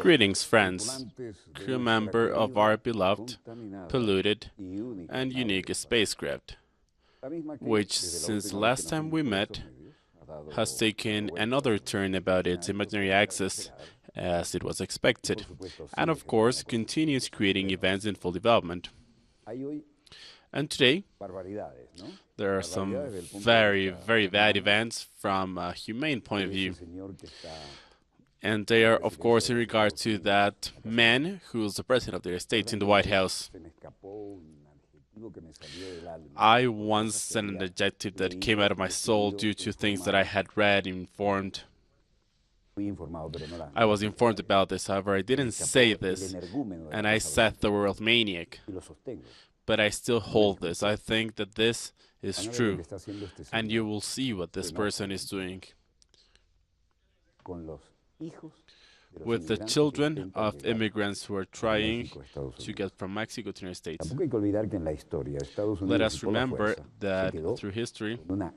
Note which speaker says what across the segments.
Speaker 1: Greetings, friends, crew member of our beloved, polluted, and unique spacecraft, which, since the last time we met, has taken another turn about its imaginary axis, as it was expected, and of course continues creating events in full development. And today, there are some very, very bad events from a humane point of view. And they are, of course, in regard to that man who is the president of the United States in the White House. I once said an adjective that came out of my soul due to things that I had read and informed. I was informed about this, however, I didn't say this, and I said the word maniac. But I still hold this. I think that this is true, and you will see what this person is doing with the children of immigrants who are trying to get from Mexico to the United States. Let us remember that through history, the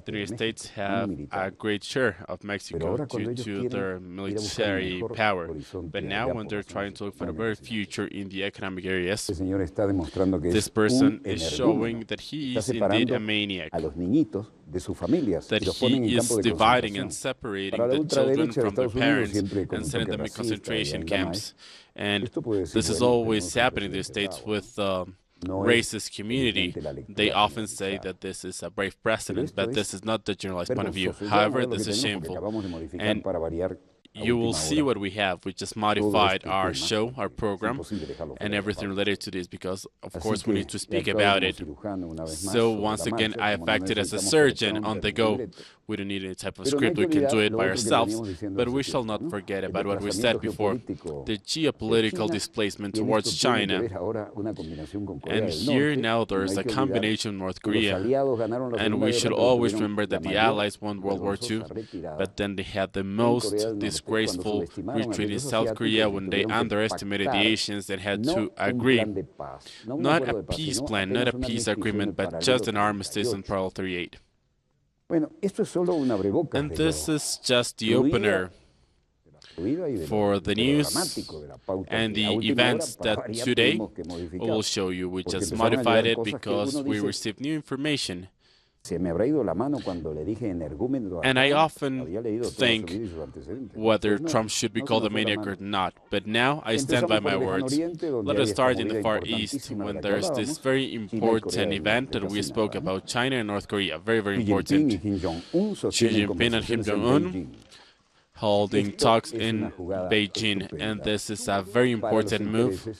Speaker 1: United States have a great share of Mexico due to their military power. But now, when they're trying to look for a better future in the economic areas, this person is showing that he is indeed a maniac, that he is dividing and separating the children from their parents and sending them in concentration camps. And this is always happening in the States with the racist community. They often say that this is a brave precedent, but this is not the generalized point of view. However, this is shameful. And you will see what we have. We just modified our show, our program, and everything related to this because, of course, we need to speak about it. So, once again, I have acted as a surgeon on the go. We don't need any type of script. We can do it by ourselves. But we shall not forget about what we said before, the geopolitical displacement towards China. And here now there is a combination of North Korea. And we should always remember that the Allies won World War II, but then they had the most disgraceful retreat in South Korea when they underestimated the Asians and had to agree. Not a peace plan, not a peace agreement, but just an armistice on Parallel 38. And this is just the opener for the news and the events that today we will show you. We just modified it because we received new information. And I often think whether Trump should be called a maniac or not. But now I stand by my words. Let us start in the Far East when there's this very important event that we spoke about, China and North Korea. Very, very important. Xi Jinping and Kim Jong-un holding talks in Beijing. And this is a very important move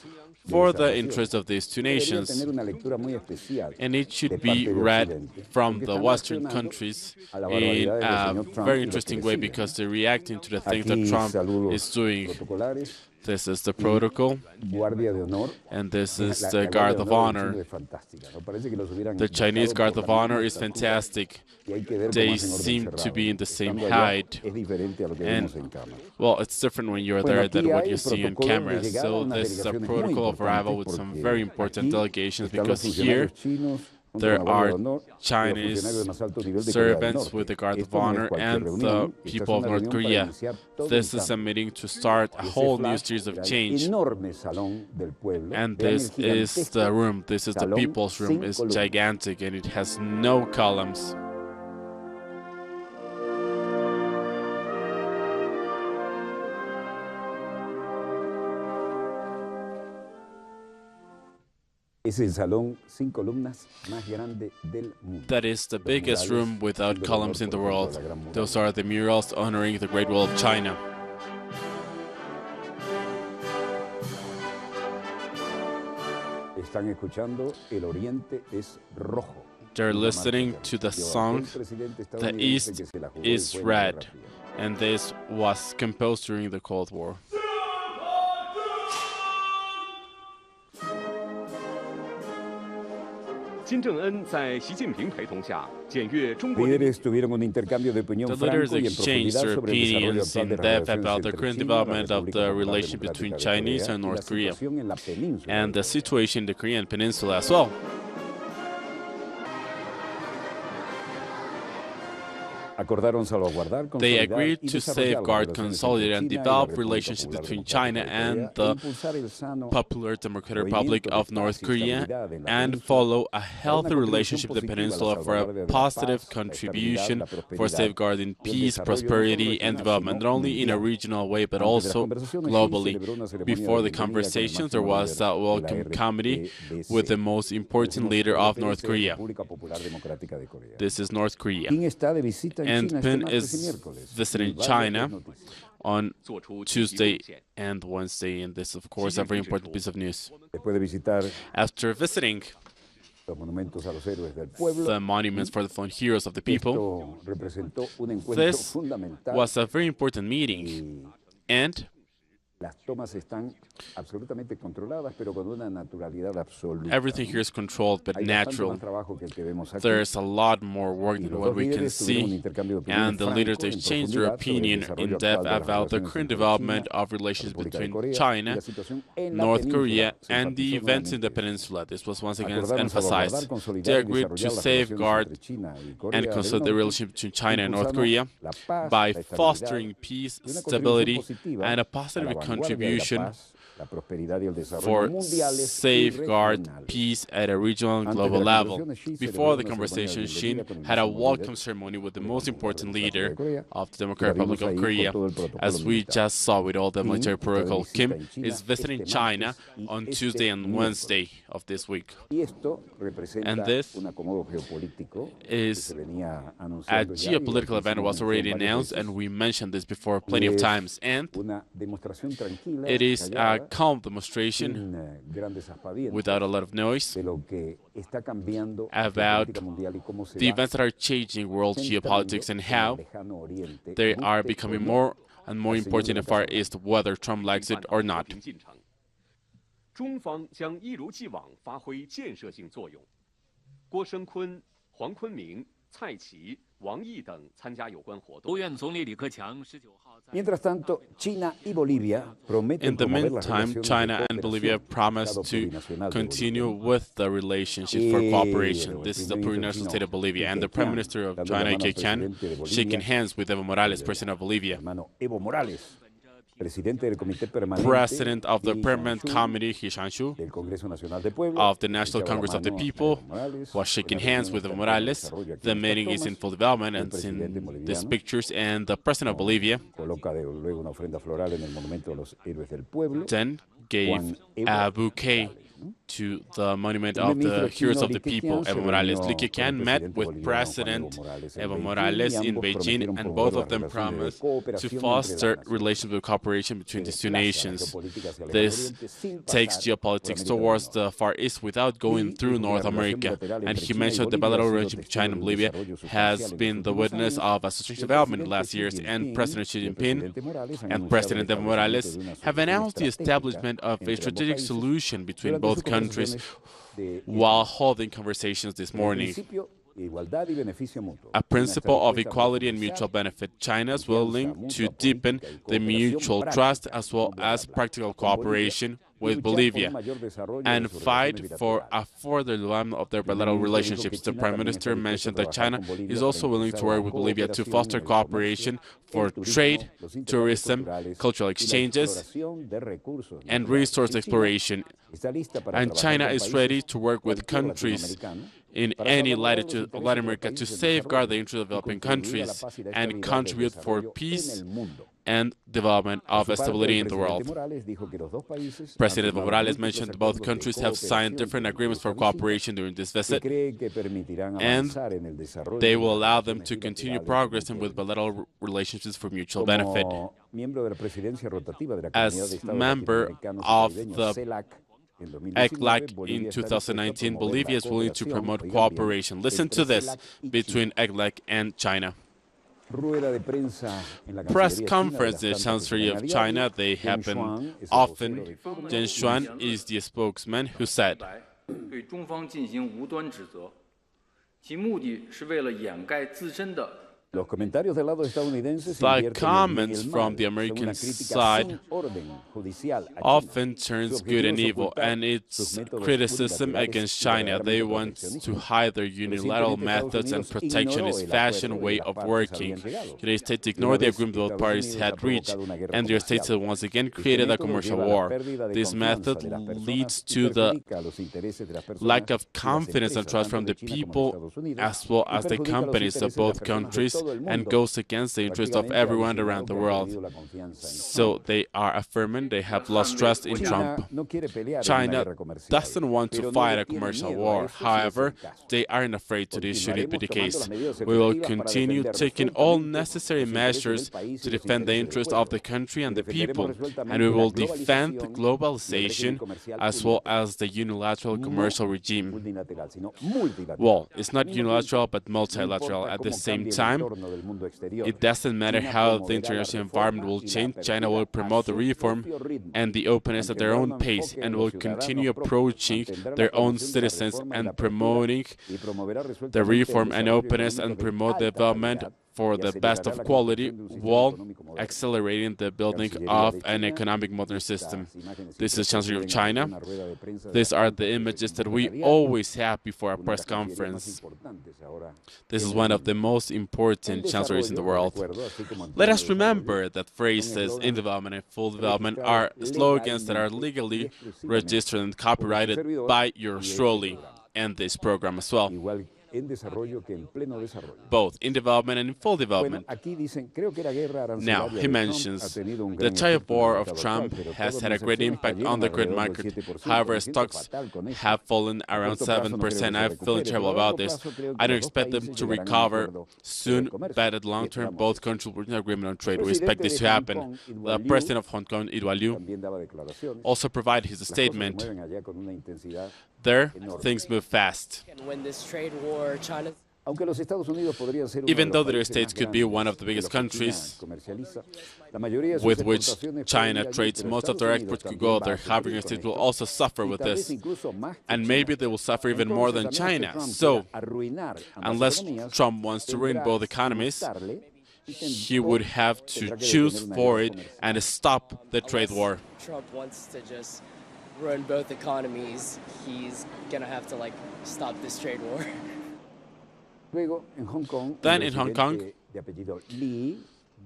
Speaker 1: for the interest of these two nations, and it should be read from the Western countries in a very interesting way because they're reacting to the things that Trump is doing. This is the protocol, and this is the Guard of Honor. The Chinese Guard of Honor is fantastic. They seem to be in the same height. And, well, it's different when you're there than what you see on camera. So this is a protocol of arrival with some very important delegations because here there are Chinese servants with the Guard of Honor and the people of North Korea. This is a meeting to start a whole new series of change. And this is the room, this is the people's room. It's gigantic and it has no columns. That is the biggest room without columns in the world. Those are the murals honoring the Great Wall of China. They're listening to the song "The East is Red," and this was composed during the Cold War.
Speaker 2: The
Speaker 1: leaders exchanged their opinions in depth about the current development of the relation between Chinese and North Korea, and the situation in the Korean Peninsula as well. They agreed to safeguard, consolidate, and develop relationships between China and the Popular Democratic Republic of North Korea and follow a healthy relationship with the peninsula for a positive contribution for safeguarding peace, prosperity, and development, not only in a regional way but also globally. Before the conversations, there was a welcome committee with the most important leader of North Korea. This is North Korea. And Pin is visiting China on Tuesday and Wednesday, and this, of course, a very important piece of news. After visiting the monuments for the fallen heroes of the people, this was a very important meeting, and everything here is controlled but natural. There's a lot more work than what we can see, and the leaders exchanged their opinion in depth about the current development of relations between China, North Korea, and the events in the peninsula. This was once again emphasized. They agreed to safeguard and consolidate the relationship between China and North Korea by fostering peace, stability, and a positive contribution for safeguard peace at a regional and global level. Before the conversation, Shin had a welcome ceremony with the most important leader of the Democratic Republic of Korea. As we just saw with all the military protocol, Kim is visiting China on Tuesday and Wednesday of this week. And this is a geopolitical event that was already announced, and we mentioned this before plenty of times. And it is a calm demonstration without a lot of noise about the events that are changing world geopolitics and how they are becoming more and more important in the Far East, whether Trump likes it or not. In the meantime, China and Bolivia promised to continue with the relationship for cooperation. This is the plurinational state of Bolivia, and the Prime Minister of China, Yemen, shaking hands with Evo Morales, President of Bolivia. President of the Permanent Committee, He Shanshu, of the National Congress of the People, was shaking hands with Evo Morales. The meeting is in full development and in these pictures, and the President of Bolivia then gave a bouquet to the monument of the heroes of the people, Evo Morales. Li Keqiang met with President Evo Morales in Beijing, and both of them promised to foster relations with cooperation between these two nations. This takes geopolitics towards the Far East without going through North America. And he mentioned the bilateral relationship between China and Bolivia has been the witness of a sustained development in the last years, and President Xi Jinping and President Evo Morales have announced the establishment of a strategic solution between both countries while holding conversations this morning. A principle of equality and mutual benefit. China is willing to deepen the mutual trust as well as practical cooperation with Bolivia and fight for a further development of their bilateral relationships. The Prime Minister mentioned that China is also willing to work with Bolivia to foster cooperation for trade, tourism, cultural exchanges, and resource exploration. And China is ready to work with countries in any latitude of Latin America to safeguard the interests of developing countries and contribute for peace and development of stability in the world. President Evo Morales mentioned both countries have signed different agreements for cooperation during this visit, and they will allow them to continue progressing with bilateral relationships for mutual benefit. As member of the ECLAC in 2019, Bolivia is willing to promote cooperation. Listen to this between ECLAC and China. Press conference in the Chancellery of China, they happen often. Zheng Xuan is the spokesman who said, The comments from the American side often turns good and evil, and it's criticism against China. They want to hide their unilateral methods and protectionist fashion way of working. The United States ignored the agreement both parties had reached, and the United States has once again created a commercial war. This method leads to the lack of confidence and trust from the people as well as the companies of both countries, and goes against the interests of everyone around the world. So they are affirming they have lost trust in Trump. China doesn't want to fight a commercial war. However, they aren't afraid to this should it be the case. We will continue taking all necessary measures to defend the interests of the country and the people, and we will defend globalization as well as the unilateral commercial regime. Well, it's not unilateral but multilateral at the same time. It doesn't matter how the international environment will change. China will promote the reform and the openness at their own pace, and will continue approaching their own citizens and promoting the reform and openness and promote the development for the best of quality while accelerating the building of an economic modern system. This is Chancellor of China. These are the images that we always have before a press conference. This is one of the most important chancellors in the world. Let us remember that phrases in development and full development are slogans that are legally registered and copyrighted by yours truly and this program as well. Both in development and in full development. Now, he mentions the tariff war of Trump has had a great impact on the credit market. However, stocks have fallen around 7%. I'm feeling terrible about this. I don't expect them to recover soon, but at long term, both countries will reach an agreement on trade. We expect this to happen. The president of Hong Kong, Liu, also provided his statement. There, things move fast.
Speaker 2: When this trade war, China.
Speaker 1: Even though the United States could be one of the biggest countries with which China trades, most of their exports could go there. However, the United States will also suffer with this, and maybe they will suffer even more than China. So, unless Trump wants to ruin both economies, he would have to choose for it and stop the trade war.
Speaker 2: Trump wants to just ruin both economies. He's gonna have to stop this trade war.
Speaker 1: Then in Hong Kong,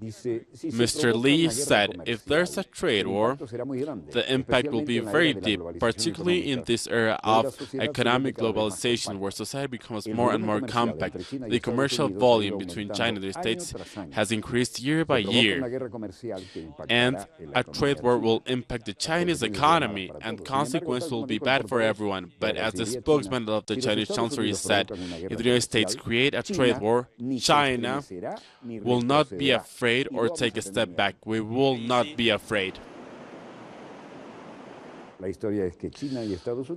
Speaker 1: Mr. Lee said if there's a trade war, the impact will be very deep, particularly in this era of economic globalization where society becomes more and more compact. The commercial volume between China and the States has increased year by year, and a trade war will impact the Chinese economy, and consequences will be bad for everyone. But as the spokesman of the Chinese Chancellery said, if the United States create a trade war, China will not be afraid or take a step back. We will not be afraid.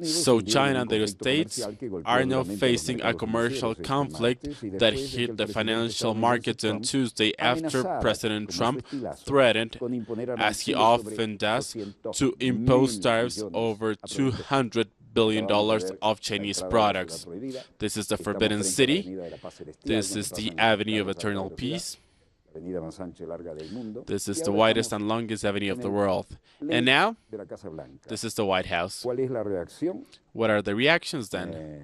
Speaker 1: So China and the United States are now facing a commercial conflict that hit the financial markets on Tuesday after President Trump threatened, as he often does, to impose tariffs over $200 billion of Chinese products. This is the Forbidden City. This is the Avenue of Eternal Peace. This is the widest and longest avenue of the world. And now, this is the White House. What are the reactions then?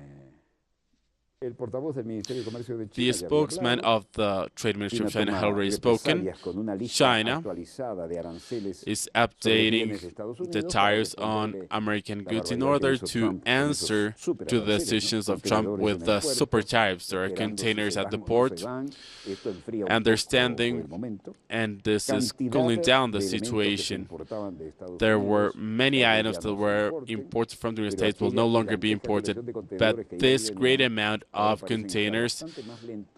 Speaker 1: The spokesman of the Trade Ministry of China had already spoken. China is updating the tariffs on American goods in order to answer to the decisions of Trump with the super tariffs. There are containers at the port, and they're standing, and this is cooling down the situation. There were many items that were imported from the United States will no longer be imported, but this great amount of containers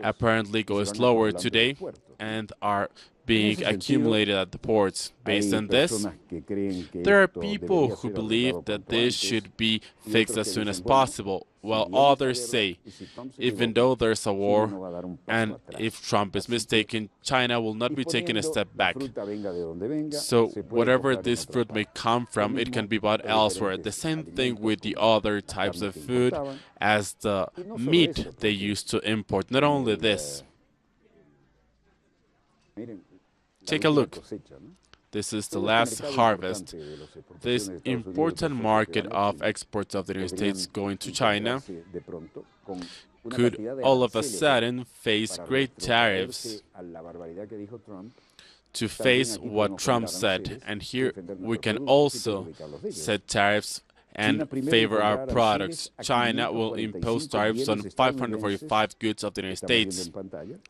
Speaker 1: apparently go slower today and are being accumulated at the ports. Based on this, there are people who believe that this should be fixed as soon as possible, while others say, even though there's a war, and if Trump is mistaken, China will not be taking a step back. So whatever this fruit may come from, it can be bought elsewhere. The same thing with the other types of food as the meat they used to import. Not only this. Take a look. This is the last harvest. This important market of exports of the United States going to China could all of a sudden face great tariffs to face what Trump said. And here we can also set tariffs and favor our products. China will impose tariffs on 545 goods of the United States.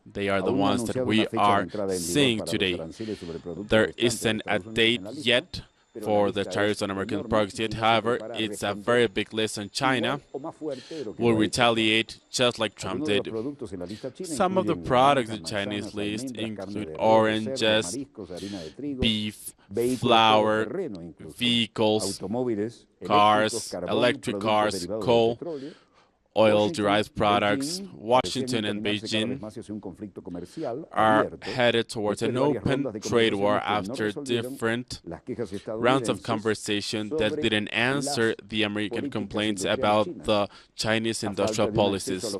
Speaker 1: They are the ones that we are seeing today. There isn't a date yet for the tariffs on American products yet. However, it's a very big list, and China will retaliate just like Trump did. Some of the products in the Chinese list include oranges, beef, flour, vehicles, cars, electric cars, coal, oil-derived products. Washington and Beijing are headed towards an open trade war after different rounds of conversation that didn't answer the American complaints about the Chinese industrial policies.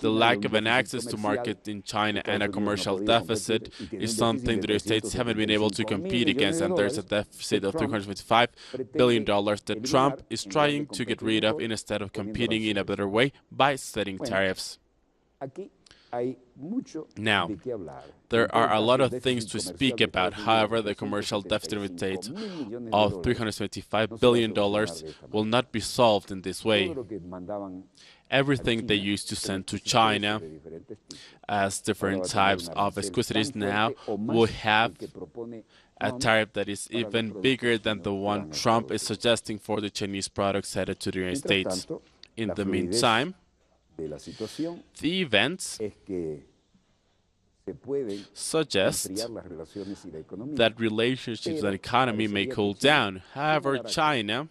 Speaker 1: The lack of an access to market in China and a commercial deficit is something the United States haven't been able to compete against, and there's a deficit of $355 billion that Trump is trying to get rid of instead of competing in a better way by setting tariffs. Now, there are a lot of things to speak about. However, the commercial deficit of the States of $375 billion will not be solved in this way. Everything they used to send to China as different types of exquisites now will have a tariff that is even bigger than the one Trump is suggesting for the Chinese products headed to the United States. In the meantime, the events suggest that relationships and economy may cool down. However, China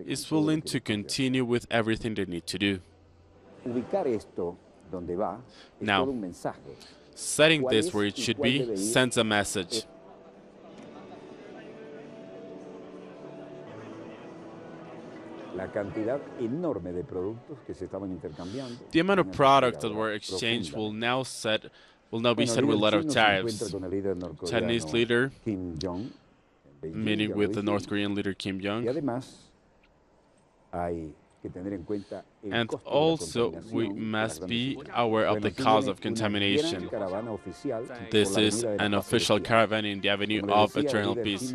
Speaker 1: is willing to continue with everything they need to do. Now, setting this where it should be sends a message. The amount of products that were exchanged will now be set with a lot of tariffs. Chinese leader meeting with the North Korean leader Kim Jong. And also, we must be aware of the cause of contamination. This is an official caravan in the Avenue of Eternal Peace.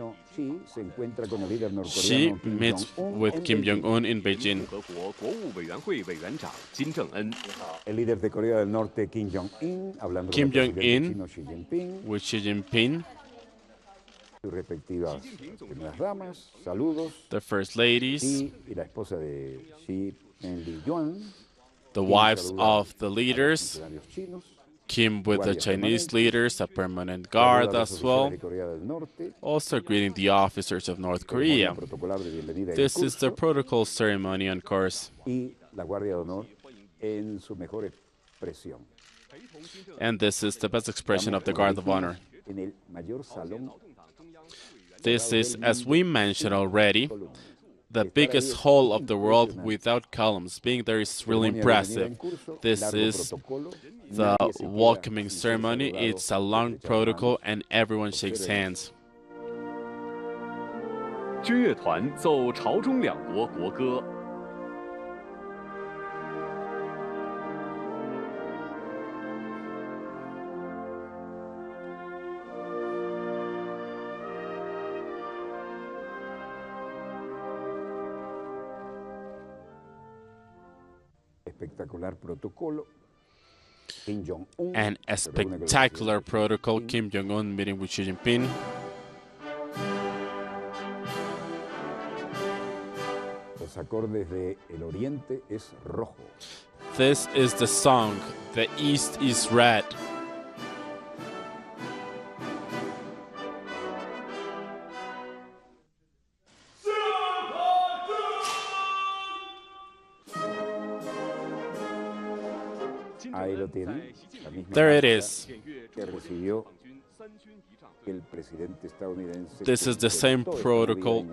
Speaker 1: Xi meets with Kim Jong-un in Beijing. Kim Jong-un with Xi Jinping. The first ladies, the wives of the leaders, Kim with the Chinese leaders, a permanent guard as well, also greeting the officers of North Korea. This is the protocol ceremony on course. And this is the best expression of the Guard of Honor. This is, as we mentioned already, the biggest hall of the world without columns. Being there is really impressive. This is the welcoming ceremony. It's a long protocol and everyone shakes hands. 军乐团奏朝中两国国歌。 And a spectacular protocol, Kim Jong-un meeting with Xi Jinping. This is the song, The East is Red. There it is. This is the same protocol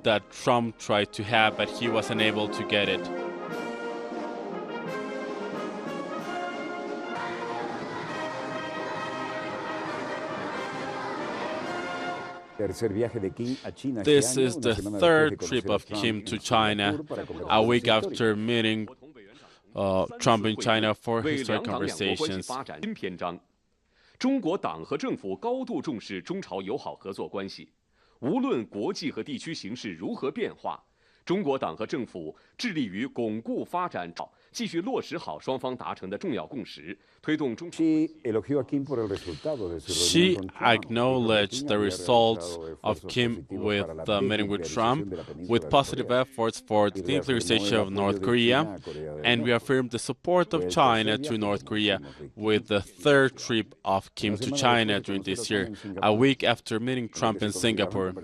Speaker 1: that Trump tried to have, but he wasn't able to get it. This is the third trip of Kim to China, a week after meeting Trump in China for historic conversations.
Speaker 3: 中国党和政府高度重视中朝友好合作关系，无论国际和地区形势如何变化，中国党和政府致力于巩固发展，继续落实好双方达成的重要共识，推动中。
Speaker 1: She acknowledged the results of Kim with the meeting with Trump, with positive efforts for the denuclearization of North Korea, and reaffirmed the support of China to North Korea with the third trip of Kim to China during this year, a week after meeting Trump in Singapore.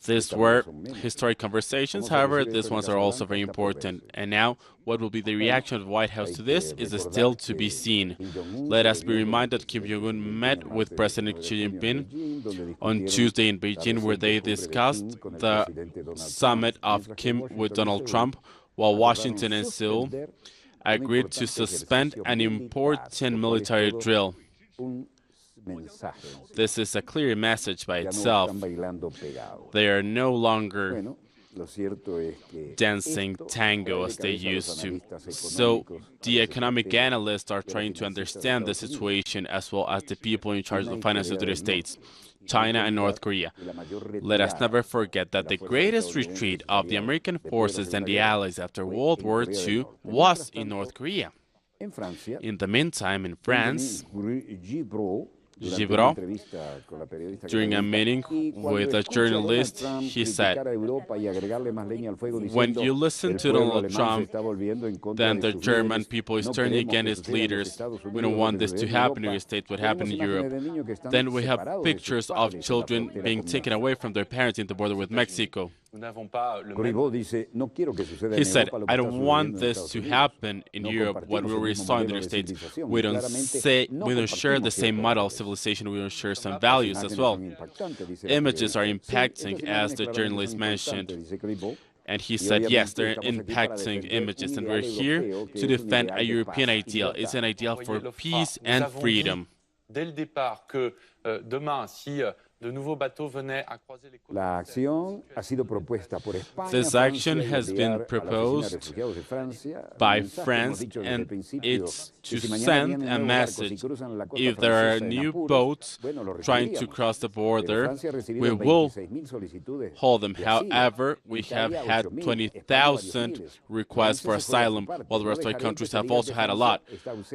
Speaker 1: These were historic conversations, however, these ones are also very important. And now, what will be the reaction of the White House to this is still to be seen. Let us be reminded Kim Jong-un met with President Xi Jinping on Tuesday in Beijing, where they discussed the summit of Kim with Donald Trump, while Washington and Seoul agreed to suspend an important military drill. This is a clear message by itself. They are no longer dancing tango as they used to. So the economic analysts are trying to understand the situation, as well as the people in charge of the finances of the states, China and North Korea. Let us never forget that the greatest retreat of the American forces and the Allies after World War II was in North Korea. In the meantime, in France, Givro, during a meeting with a journalist, he said, when you listen to Donald Trump, then the German people is turning against leaders. We don't want this to happen in the United States, what happened in Europe. Then we have pictures of children being taken away from their parents in the border with Mexico. He said, I don't want this to happen in Europe, what we already saw in the United States. We don't share the same model of civilization, we don't share some values as well. Images are impacting, as the journalist mentioned. And he said, yes, they're impacting images, and we're here to defend a European ideal. It's an ideal for peace and freedom. This action has been proposed by France, and it's to send a message. If there are new boats trying to cross the border, we will hold them. However, we have had 20,000 requests for asylum, while the rest of the countries have also had a lot.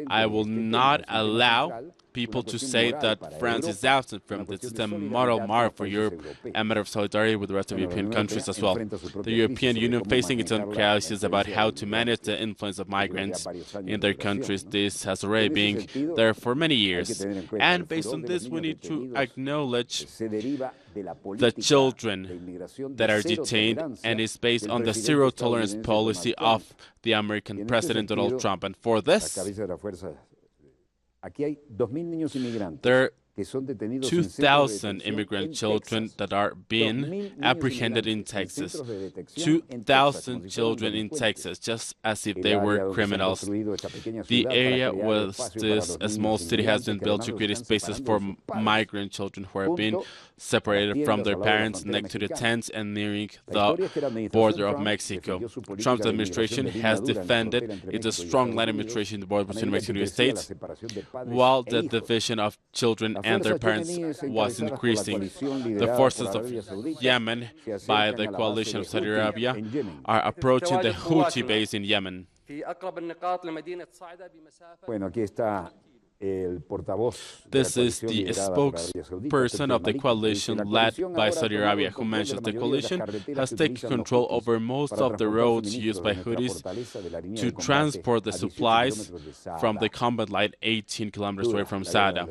Speaker 1: I will not allow people to say that France is absent from this. It's a moral mark for Europe, a matter of solidarity with the rest of European countries as well. The European Union facing its own crisis about how to manage the influence of migrants in their countries. This has already been there for many years. And based on this, we need to acknowledge the children that are detained, and it's based on the zero-tolerance policy of the American President Donald Trump. And for this, there are 2,000 immigrant children that are being apprehended in Texas. 2,000 children in Texas, just as if they were criminals. The area where this small city has been built to create spaces for migrant children who are being separated from their parents next to the tents and nearing the border of Mexico. Trump's administration has defended its strong line administration in the border between Mexico and the United States, while the division of children and their parents was increasing. The forces of Yemen, by the coalition of Saudi Arabia, are approaching the Houthi base in Yemen. This is the spokesperson of the coalition led by Saudi Arabia, who mentions the coalition has taken control over most of the roads used by Houthis to transport the supplies from the combat line 18 kilometers away from Sada.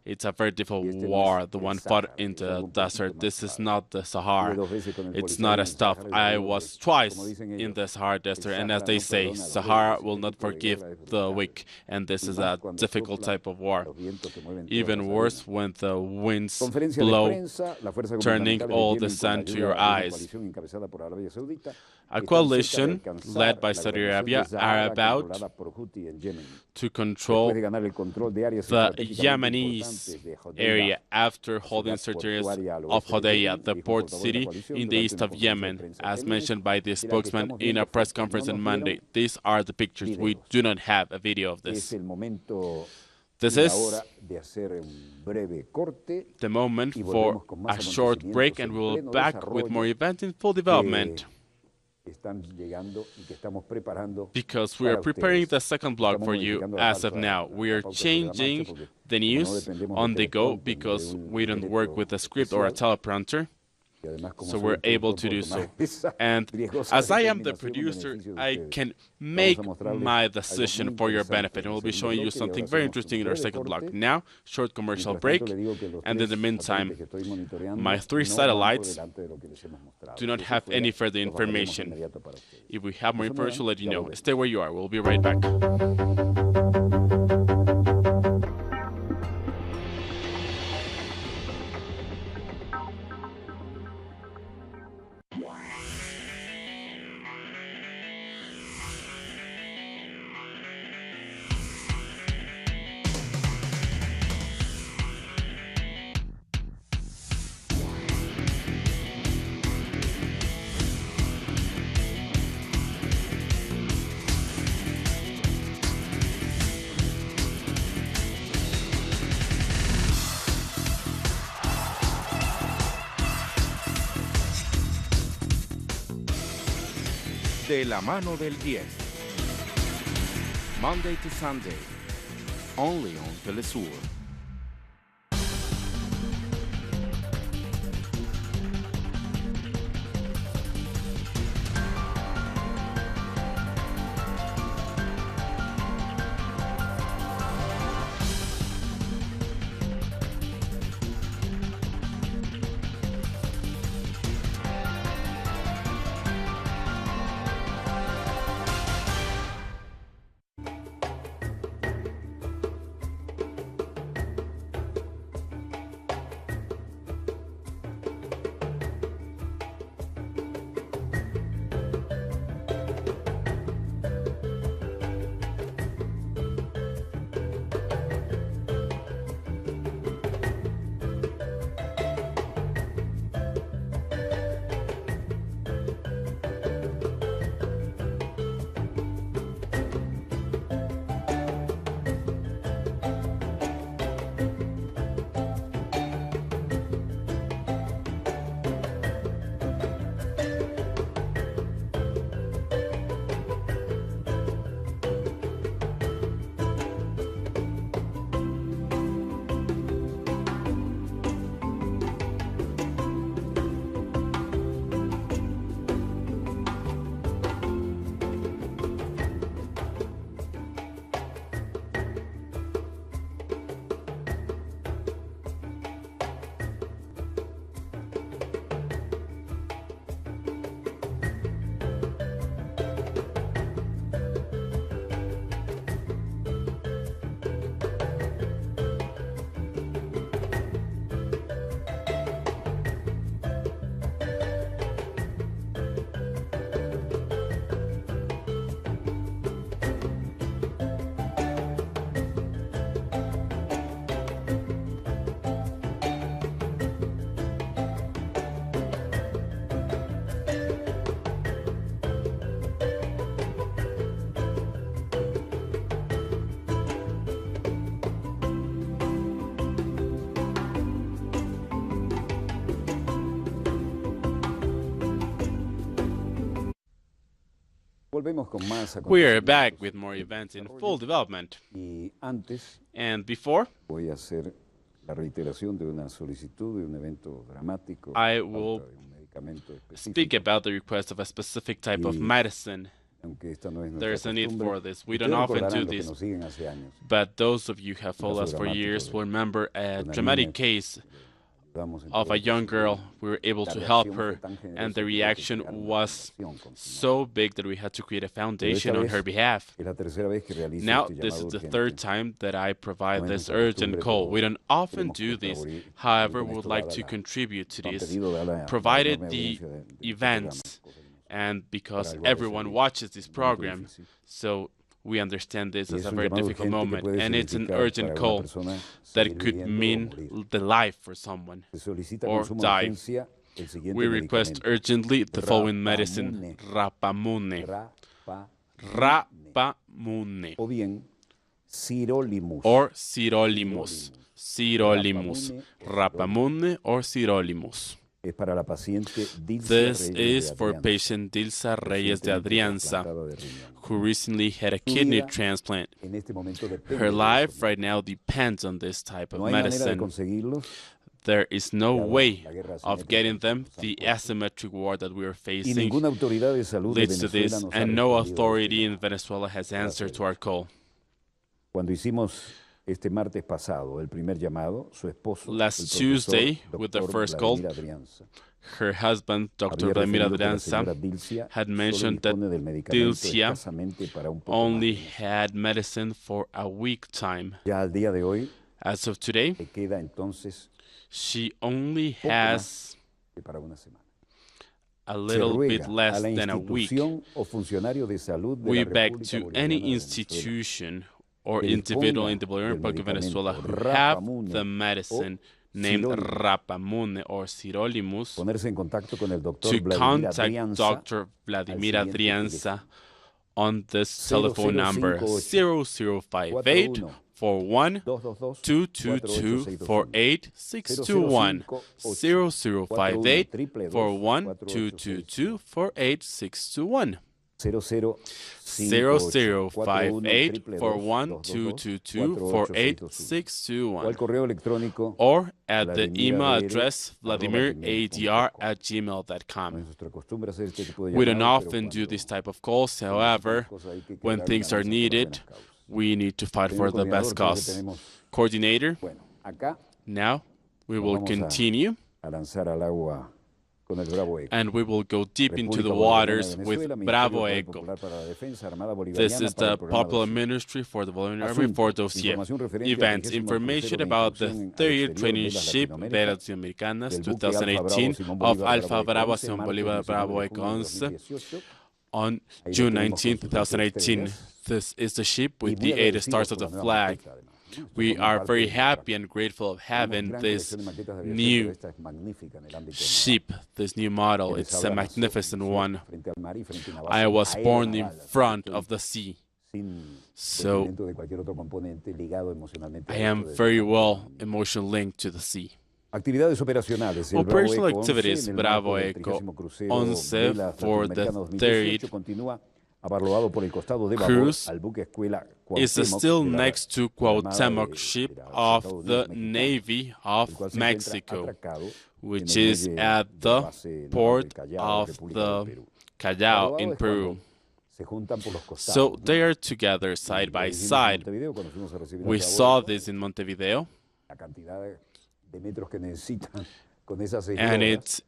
Speaker 1: It's a very difficult war, the one fought in the desert. This is not the Sahara. It's not a stuff. I was twice in the Sahara desert, and as they say, Sahara will not forgive the weak, and this is a difficult type of war. Even worse when the winds blow, turning all the sand to your eyes. A coalition led by Saudi Arabia are about to control the Yemenis area after holding certain areas of Hodeidah, the port city in the east of Yemen, as mentioned by the spokesman in a press conference on Monday. These are the pictures. We do not have a video of this. This is the moment for a short break, and we will be back with more events in full development, because we are preparing the second blog for you as of now. We are changing the news on the go because we don't work with a script or a teleprompter, so we're able to do so. And as I am the producer, I can make my decision for your benefit, and we'll be showing you something very interesting in our second blog. Now, short commercial break, and in the meantime, my 3 satellites do not have any further information. If we have more information, we'll let you know. Stay where you are. We'll be right back.
Speaker 4: De la mano del 10. Monday to Sunday. Only on Telesur.
Speaker 1: We are back with more events in full development. And before, I will speak about the request of a specific type of medicine. There's a need for this. We don't often do this, but those of you who have followed us for years will remember a dramatic case of a young girl. We were able to help her, and the reaction was so big that we had to create a foundation on her behalf. Now, this is the third time that I provide this urgent call. We don't often do this. However, we would like to contribute to this, provided the events and because everyone watches this program, so we understand this as a very difficult moment, and it's an urgent call that could mean the life for someone or die. We request urgently the following medicine: Rapamune. Rapamune. Or sirolimus. Sirolimus. Rapamune or sirolimus. This is for patient Dilsa Reyes de Adrianza, who recently had a kidney transplant. Her life right now depends on this type of medicine. There is no way of getting them. The asymmetric war that we are facing leads to this, and no authority in Venezuela has answered to our call. Last Tuesday, with the first call, her husband, Dr. Vladimir Adrianza, had mentioned that Dilcia only had medicine for a week time. As of today, she only has a little bit less than a week. We beg to any institution or individual in the Bolivarian Republic of Venezuela who have the medicine named Rapamune or Sirolimus to contact Dr. Vladimir Adrianza on this telephone number 0058 41 222 48 621 0058 41 222 48 621 0058 41 222 48 621 or at the email address vladimiradr@gmail.com. We don't often do this type of calls. However, when things are needed, we need to fight for the best cause. Coordinator, now we will continue and we will go deep into the waters with Bravo Eco. This is the popular ministry for the Bolivarian Army for Dossier. Events, information about the 30th training ship Velas Latinoamericanas 2018 of Alfa Bravo Simón Bolívar Bravo Eco 11 on June 19, 2018. This is the ship with the 8 stars of the flag. We are very happy and grateful of having this new ship, this new model. It's a magnificent one. I was born in front of the sea, so I am very well emotionally linked to the sea. Operational activities, Bravo Eco 11 for the third cruise is still next to Cuauhtemoc ship of the Navy of Mexico, which is at the port of the Callao in Peru. So they are together side by side. We saw this in Montevideo, and it's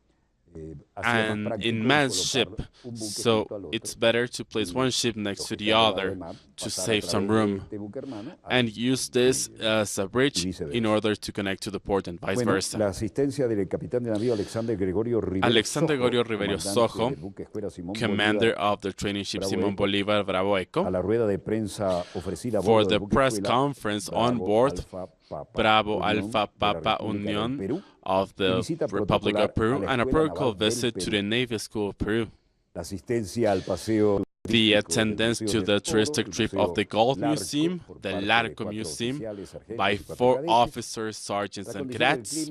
Speaker 1: an immense ship, so it's better to place one ship next to the other to save some room and use this as a bridge in order to connect to the port and vice versa. Alexander Gregorio Riverio Sojo, commander of the training ship Simón Bolívar Bravo Eco, for the press conference on board Bravo Alpha Papa Union of the Republic of Peru and a protocol visit to the Navy School of Peru. The attendance to the touristic trip of the Golf Museum, the Larco Museum, by 4 officers, sergeants, and cadets.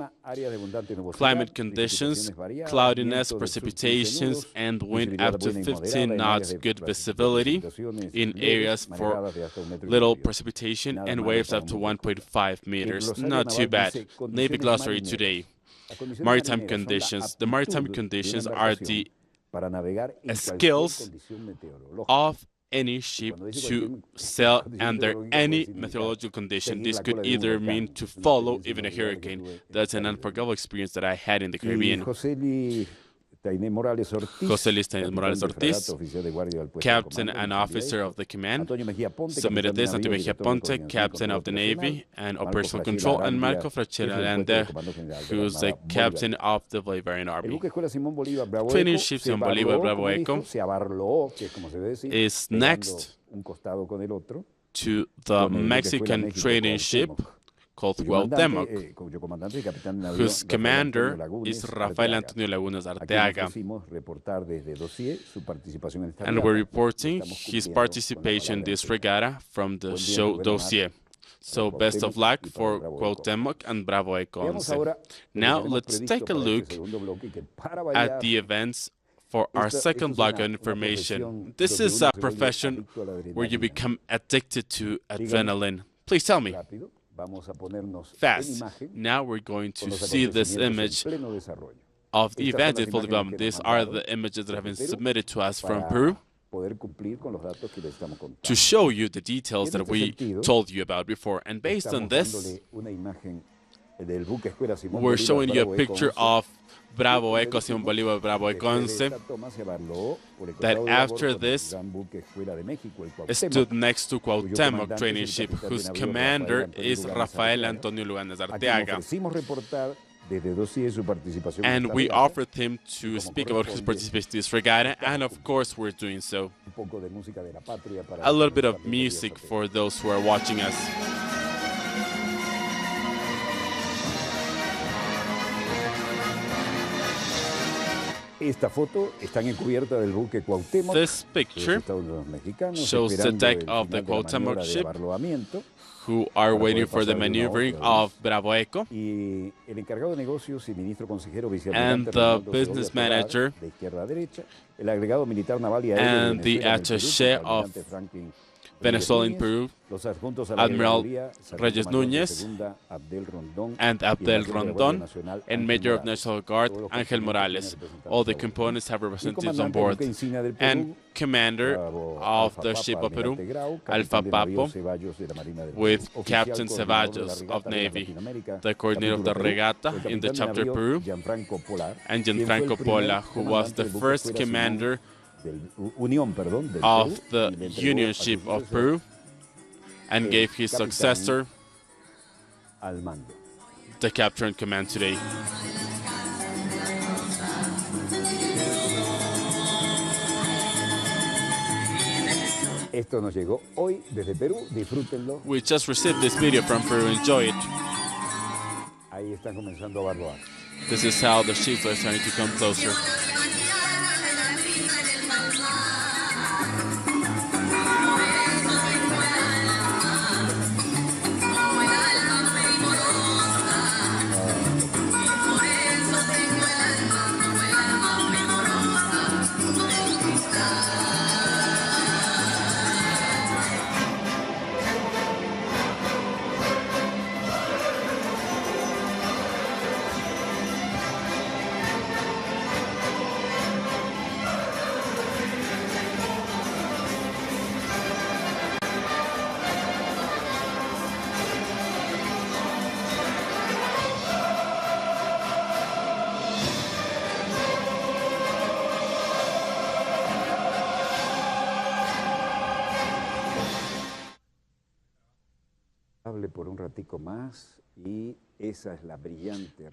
Speaker 1: Climate conditions, cloudiness, precipitations, and wind up to 15 knots, good visibility in areas for little precipitation, and waves up to 1.5 meters. Not too bad. Navy glossary today. Maritime conditions. The maritime conditions are the skills of any ship to sail under any meteorological condition. This could either mean to follow even a hurricane. That's an unforgettable experience that I had in the Caribbean. José Luis Tainés Morales Ortiz, captain and officer of the command, submitted this. Antonio Mejía Ponte, captain of the Navy and operational control, and Marco Frachera Aranda, who's the captain of the Bolivarian Army. Training ship Simón Bolívar Bravo Eco is next to the Mexican training ship called Cuauhtémoc, whose commander is Rafael Antonio Lagunas Arteaga. And we're reporting his participation in this regatta from the show Dossier. So best of luck for Cuauhtémoc and Bravo Eco 11. Now let's take a look at the events for our second block of information. This is a profession where you become addicted to adrenaline. Please tell me. Fast. Now we're going to see this image of the event in full development. These are the images that have been submitted to us from Peru to show you the details that we told you about before. And based on this, we're showing you a picture of Bravo Eco Simón Bolívar Bravo Eco 11 that after this stood next to Cuauhtémoc training ship, whose commander is Rafael Antonio Lagunas Arteaga. And we offered him to speak about his participation in this regatta, and of course we're doing so. A little bit of music for those who are watching us.
Speaker 5: This
Speaker 1: picture shows the deck of the Cuauhtémoc ship, who are waiting for the maneuvering of Bravo Eco. And the business manager and the attaché of Venezuela in Peru, Admiral Reyes Núñez and Abdel Rondon, and Major of National Guard Ángel Morales. All the components have representatives on board. And Commander of the ship of Peru, Alfa Papo, with Captain Ceballos of Navy, the coordinator of the regatta in the chapter Peru, and Gianfranco Pola, who was the first commander of the Union ship of Peru and gave his successor the capture and command today. We just received this video from Peru. Enjoy it. This is how the ships are starting to come closer.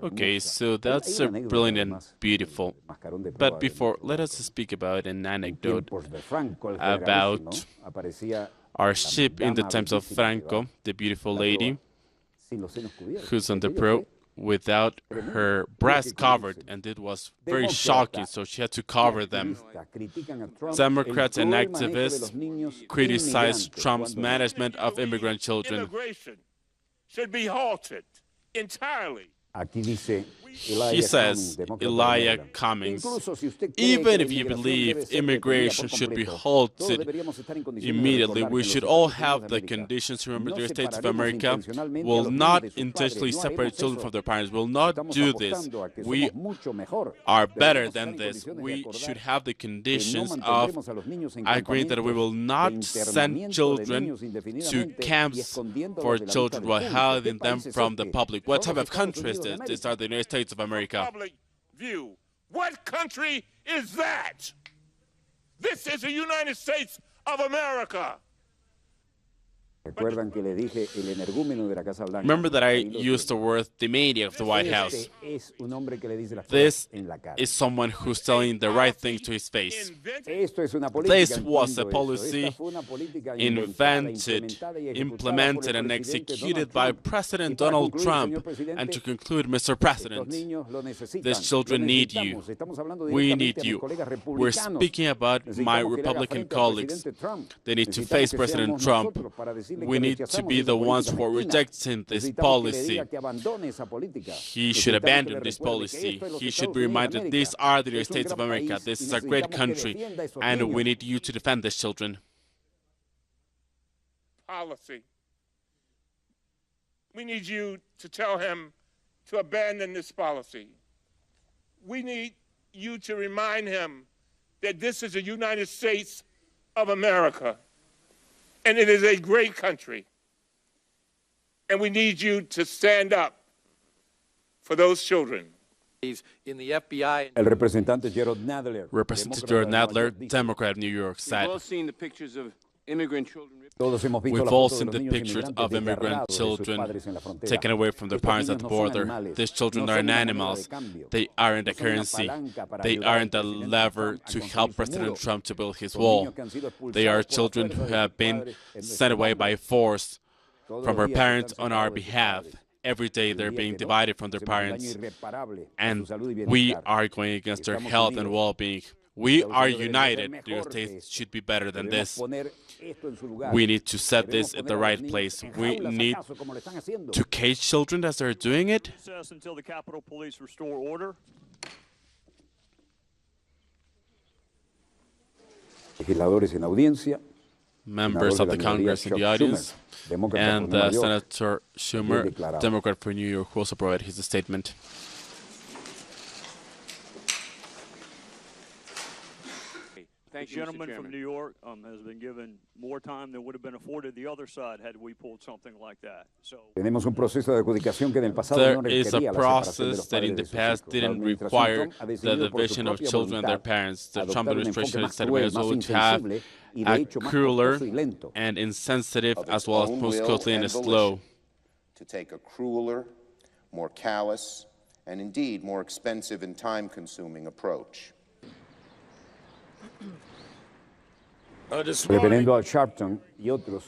Speaker 1: Okay, so that's brilliant and beautiful. But before, let us speak about an anecdote about our ship in the times of Franco, the beautiful lady who's on the pro without her breast covered, and it was very shocking, so she had to cover them. Democrats and activists criticized Trump's management of immigrant children.
Speaker 6: Immigration should be halted entirely.
Speaker 1: He says, Elijah Cummings, even if you believe immigration should be halted immediately, we should all have the conditions. Remember, the United States of America will not intentionally separate children from their parents, will not do this. We are better than this. We should have the conditions of agreeing that we will not send children to camps for children while hiding them from the public. What type of country is this? These are the United States of America.
Speaker 6: Public view What country is that? This is the United States of America.
Speaker 1: Remember that I used the word the media of the White House. This is someone who's telling the right thing to his face. This was a policy invented, implemented, and executed by President Donald Trump. And to conclude, Mr. President, these children need you. We need you. We're speaking about my Republican colleagues. They need to face President Trump. We need to be the ones who are rejecting this policy. He should abandon this policy. He should be reminded these are the United States of America. This is a great country, and we need you to defend these children.
Speaker 6: Policy. We need you to tell him to abandon this policy. We need you to remind him that this is the United States of America, and it is a great country. And we need you to stand up for those children.
Speaker 7: In the FBI.
Speaker 1: Representative Gerald Nadler, Democrat of New York, said,
Speaker 7: We've all seen the pictures of immigrant children.
Speaker 1: We've all seen the pictures of immigrant children taken away from their parents at the border. These children aren't animals. They aren't a currency. They aren't a lever to help President Trump to build his wall. They are children who have been sent away by force from our parents on our behalf. Every day they're being divided from their parents, and we are going against their health and well-being. We are united. The United States should be better than this. We need to set this in the right place. We need to cage children as they're doing it.
Speaker 8: Until the Capitol Police restore order.
Speaker 1: Members of the Congress in the audience, and Senator Schumer, Democrat for New York, who also provided his statement.
Speaker 8: The gentleman from New York has been given more time than would have been afforded the other side had we pulled something like that. So there is a
Speaker 1: process that in the past didn't require the division of children and their parents. The Trump administration instead was able to have a crueler and insensitive as well as most costly and slow.
Speaker 9: To take a crueler, more callous, and indeed more expensive and time-consuming approach.
Speaker 5: Referendo al Sharpton y otros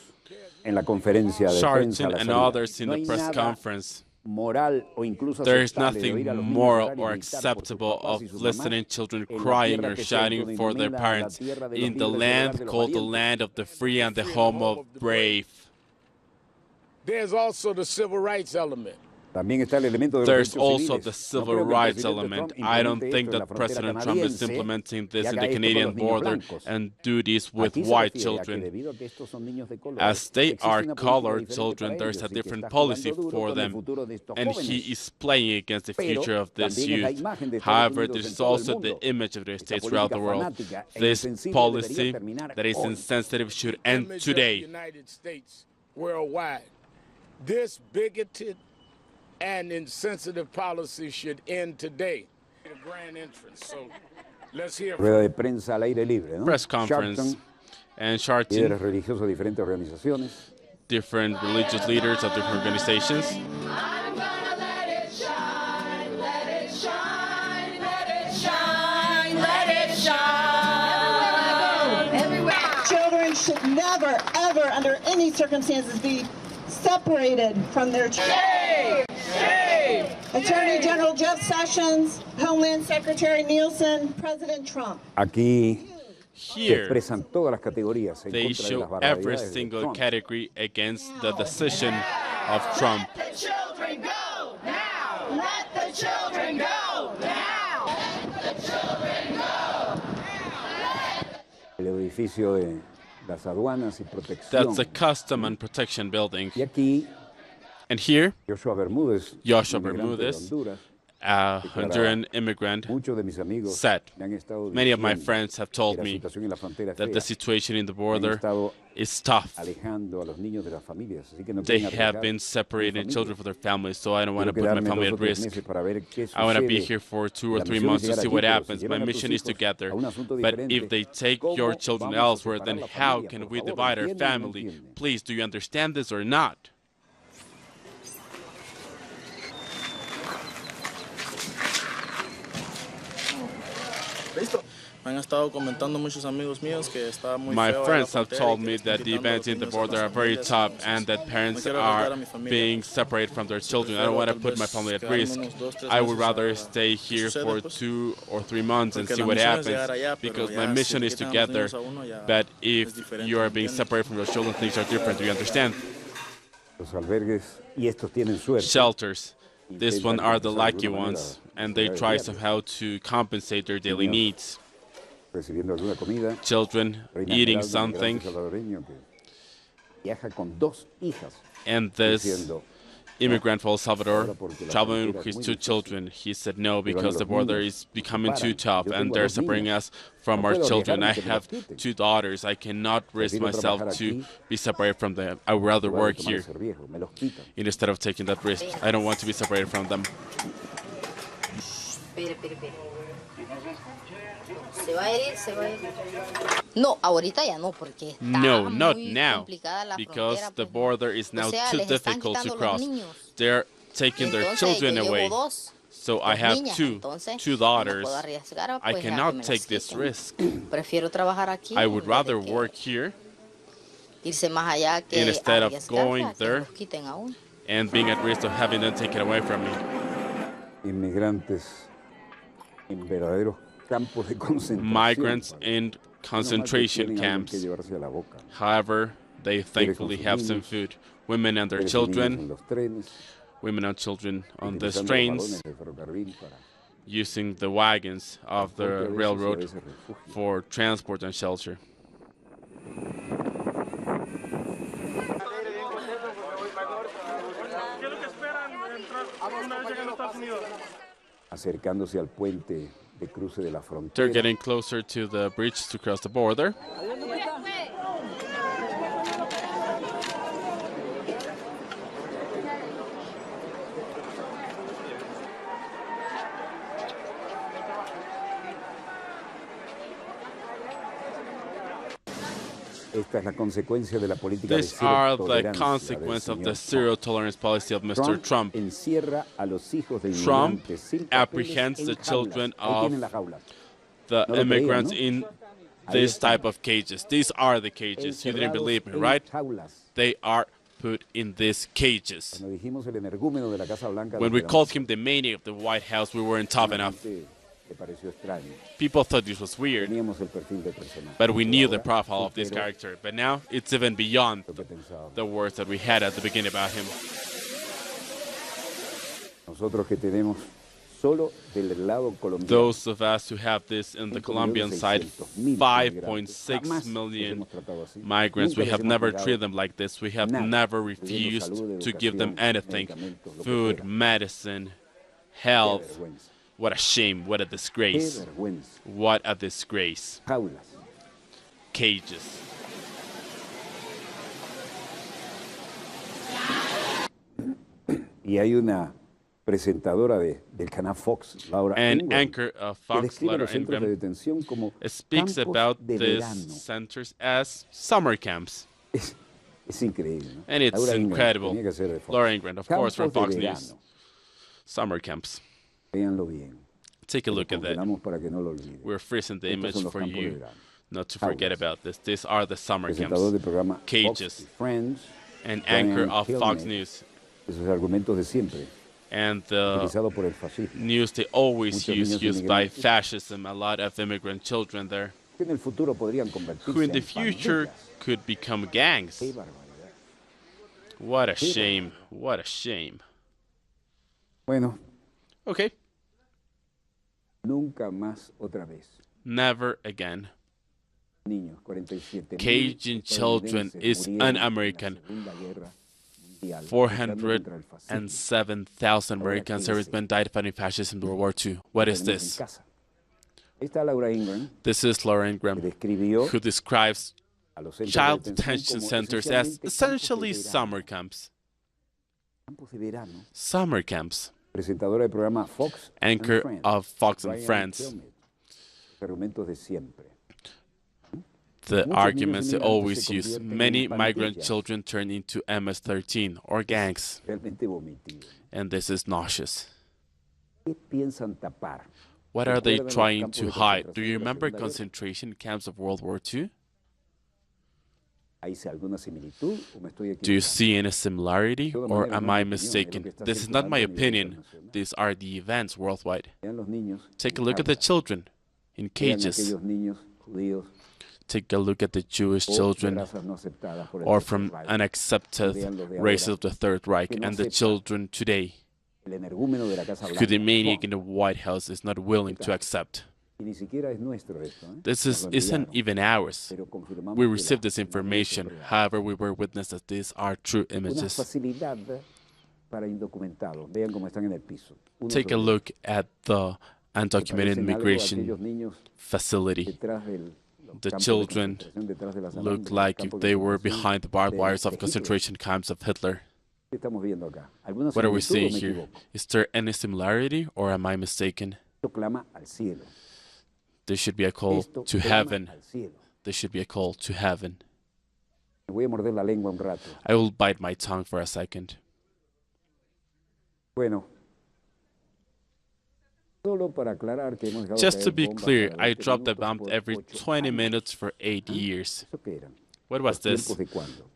Speaker 5: en la conferencia de prensa,
Speaker 1: Sharpton and others in the press conference. There is nothing moral or acceptable of listening children crying or shouting for their parents in the land called the land of the free and the home of brave.
Speaker 6: There's also the civil rights element.
Speaker 1: There's also the civil rights element. I don't think that President Trump is implementing this in the Canadian border and do this with white children. As they are colored children, there's a different policy for them, and he is playing against the future of this youth. However, there is also the image of the United States throughout the world. This policy that is insensitive should end today.
Speaker 6: Worldwide. This bigoted and insensitive policy should end today. A grand entrance. So let's hear
Speaker 5: rueda de prensa al aire libre, ¿no?
Speaker 1: Press conference. And Sharpton,
Speaker 5: líderes religiosos de diferentes organizaciones.
Speaker 1: Different religious leaders of different organizations.
Speaker 10: I'm gonna let it shine, let it shine, let it shine, let it shine.
Speaker 11: Everywhere. Children should never, ever, under any circumstances, be separated from their children. Attorney General Jeff Sessions, Homeland Secretary Nielsen, President Trump.
Speaker 5: Aquí
Speaker 1: here
Speaker 5: expresan todas las categorías en
Speaker 1: they
Speaker 5: contra de
Speaker 1: show
Speaker 5: las
Speaker 1: every
Speaker 5: barbaridades de
Speaker 1: single
Speaker 5: Trump.
Speaker 1: category against the decision of Trump.
Speaker 10: Let the children go now. Let the children go now. Let the children go.
Speaker 5: El edificio de las aduanas y protección.
Speaker 1: That's a custom and protection building.
Speaker 5: Y aquí
Speaker 1: And here,
Speaker 5: Joshua Bermúdez,
Speaker 1: Joshua
Speaker 5: inmigrante de
Speaker 1: Bermúdez,
Speaker 5: Honduras,
Speaker 1: Honduran immigrant said, many of my friends have told me that the situation in the border is tough. They have been separating children from their families, so I don't want to put my family at risk. I want to be here for 2 or 3 months to see what happens. My mission is together. But if they take your children elsewhere, then how can we divide our family? Please, do you understand this or not?
Speaker 12: My
Speaker 1: friends have told me that the events in the border are very tough and that parents are being separated from their children. I don't want to put my family at risk. I would rather stay here for 2 or 3 months and see what happens, because my mission is together. But if you are being separated from your children, things are different. Do you understand? Shelters. This one are the lucky ones, and they try somehow to compensate their daily needs. Children eating something. And this immigrant from El Salvador traveling with his 2 children, he said no, because the border is becoming too tough and they're separating us from our children. I have 2 daughters. I cannot risk myself to be separated from them. I would rather work here instead of taking that risk. I don't want to be separated from them.
Speaker 13: No,
Speaker 1: not now, because the border is now too difficult to cross. They're taking their children away. So I have two daughters. I cannot take this risk. I would rather work here instead of going there and being at risk of having them taken away from me. Migrants in concentration camps. However, they thankfully have some food. Women and their children. Women and children on the trains, using the wagons of the railroad for transport and shelter. They're getting closer to the bridge to cross the border. These are the consequences of the zero-tolerance policy of Mr. Trump. Trump apprehends the children of the immigrants in this type of cages. These are the cages. You didn't believe me, right? They are put in these cages. When we called him the maniac of the White House, we weren't tough enough. People thought this was weird, but we knew the profile of this character. But now it's even beyond the words that we had at the beginning about him. Those of us who have this in the Colombian side, 5.6 million migrants, we have never treated them like this. We have never refused to give them anything: food, medicine, health. What a shame, what a disgrace. What a disgrace. Cages. An anchor of Fox, Laura Ingram, speaks about these centers as summer camps. And it's incredible. Laura Ingram, of course, from Fox News. Summer camps. Take a look at that. We're freezing the image for you not to forget about this. These are the summer camps, cages, an anchor of Fox News. And the news they always use, used by fascism, a lot of immigrant children there, who in the future could become gangs. What a shame, what a shame. Okay. Never again. Caging children is un-American. 407,000 American servicemen died fighting fascism in World War II. What is this? This is Laura Ingram, who describes child detention centers as essentially summer camps. Summer camps. Anchor of Fox and Friends. The arguments they always use. Many migrant children turn into MS-13 or gangs. And this is nauseous. What are they trying to hide? Do you remember concentration camps of World War II? Do you see any similarity, or am I mistaken? This is not my opinion. These are the events worldwide. Take a look at the children in cages. Take a look at the Jewish children, or from unaccepted races of the Third Reich, and the children today, who the maniac in the White House is not willing to accept. This isn't even ours. We received this information. However, we were witness that these are true images. Take a look at the undocumented immigration facility. The children look like if they were behind the barbed wires of concentration camps of Hitler. What are we seeing here? Is there any similarity, or am I mistaken? There should be a call to heaven. There should be a call to heaven. I will bite my tongue for a second. Just to be clear, I dropped a bomb every 20 minutes for 8 years. What was this?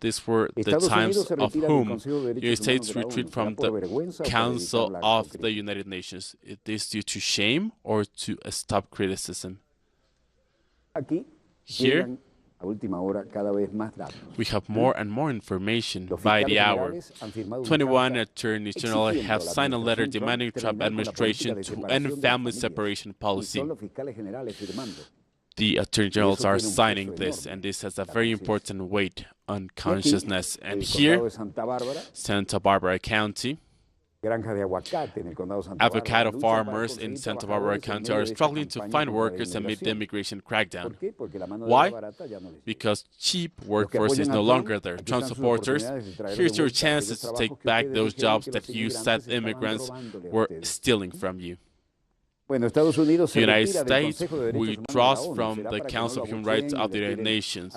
Speaker 1: These were the times of whom the United States retreat from the Council of the United Nations. Is this due to shame or to stop criticism? Here, we have more and more information by the hour. 21 attorneys general have signed a letter demanding Trump administration to end family separation policy. The attorney generals are signing this, and this has a very important weight on consciousness. And here, Santa Barbara County, avocado farmers in Santa Barbara County are struggling to find workers amid the immigration crackdown. Why? Because cheap workforce is no longer there. Trump supporters, here's your chances to take back those jobs that you said immigrants were stealing from you. The United States withdraws from the Council of Human Rights of the United Nations.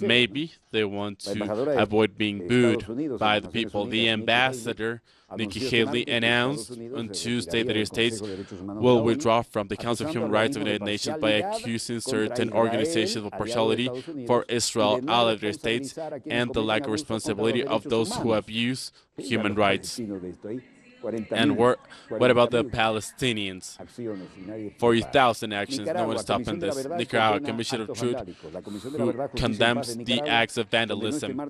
Speaker 1: Maybe they want to avoid being booed by the people. The ambassador, Nikki Haley, announced on Tuesday that the United States will withdraw from the Council of Human Rights of the United Nations by accusing certain organizations of partiality for Israel, allied United States, and the lack of responsibility of those who abuse human rights. And what about the Palestinians? 40,000 actions, no one is stopping this. Nicaragua Commission of Truth, who condemns the acts of vandalism.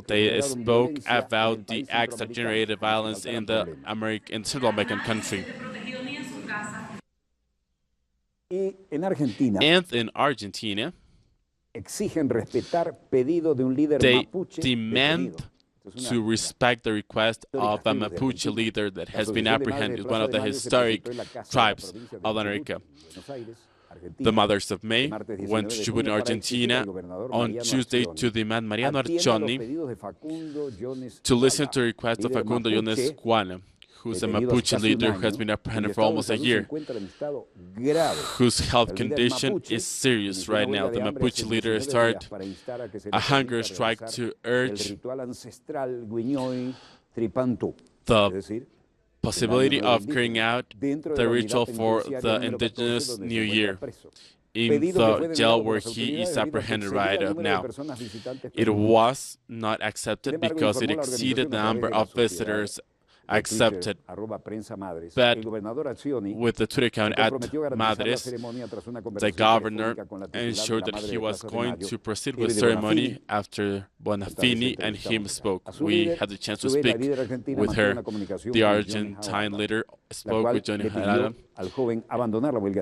Speaker 1: They spoke about the acts that generated violence in the Central American country. And in Argentina, they demand to respect the request of a Mapuche leader that has been apprehended, one of the historic tribes of Latin America. The Mothers of May went to Chubut, Argentina, on Tuesday to demand Mariano Archoni to listen to the request of Facundo Yones Guana, who's a Mapuche leader who has been apprehended for almost a year, whose health condition is serious right now. The Mapuche leader started a hunger strike to urge the possibility of carrying out the ritual for the indigenous New Year in the jail where he is apprehended right now. It was not accepted because it exceeded the number of visitors accepted. But with the Twitter account at Madres, the governor ensured that he was going to proceed with the ceremony after Bonafini and him spoke. We had the chance to speak with her. The Argentine leader spoke with Johnny Herrera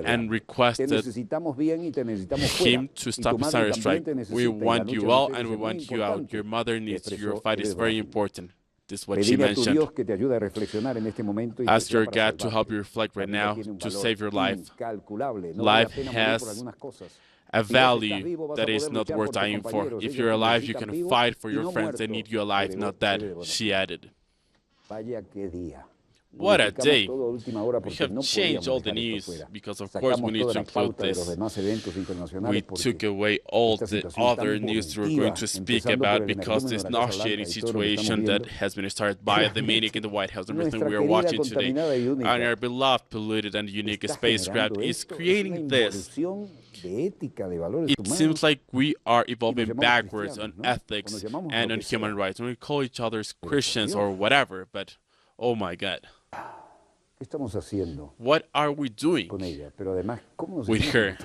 Speaker 1: and requested him to stop his hunger strike. We want you all and we want you out. Your mother needs you. Your fight is very important. This is what she mentioned. Ask your God to help you reflect right now, to save your life. Life has a value that is not worth dying for. If you're alive, you can fight for your friends that need you alive, not dead, she added. What a day. We have changed all the news because, of course, we need to include this. We took away all the other news we were going to speak about because this nauseating situation that has been started by the maniac in the White House, everything we are watching today, and our beloved, polluted, and unique spacecraft is creating this. It seems like we are evolving backwards on ethics and on human rights. And we call each other Christians or whatever, but oh my God. What are we doing with her?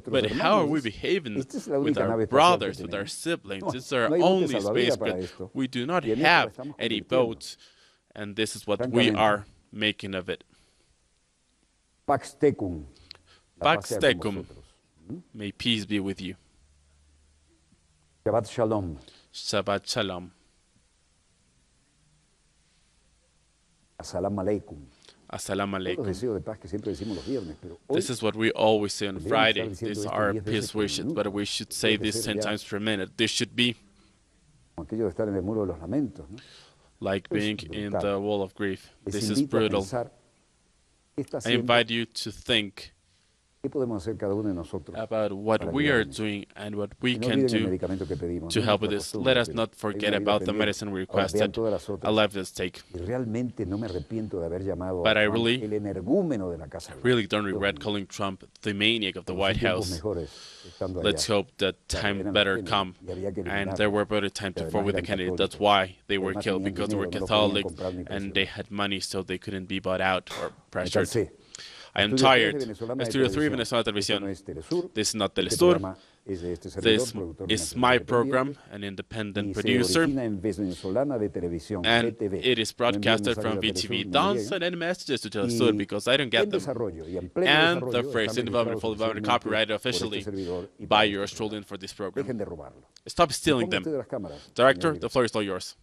Speaker 1: But how are we behaving with our brothers, with our siblings? It's our only spacecraft. We do not have any boats, and this is what we are making of it. Pax tecum. Pax tecum. May peace be with you. Shabbat shalom. Shabbat shalom.
Speaker 12: Assalamu alaikum.
Speaker 1: Assalamu alaikum. This is what we always say on Friday. These are our peace wishes, but we should say this 10 times per minute. This should be like being in the wall of grief. This is brutal. I invite you to think about what we are doing and what we can do to help with this. Let us not forget about the medicine we requested. A life at stake. But I really don't regret calling Trump the maniac of the White House. Let's hope that time better come. And there were better times before with the candidate. That's why they were killed, because they were Catholic and they had money, so they couldn't be bought out or pressured. I am tired. Estudio 3, Venezuela Televisión. This is not Telesur. This is my program, an independent producer. And it is broadcasted from VTV. Don't send any messages to Telesur because I don't get them. And the phrase in development, full development, copyrighted officially by yours truly for this program. Stop stealing them. Director, the floor is all yours.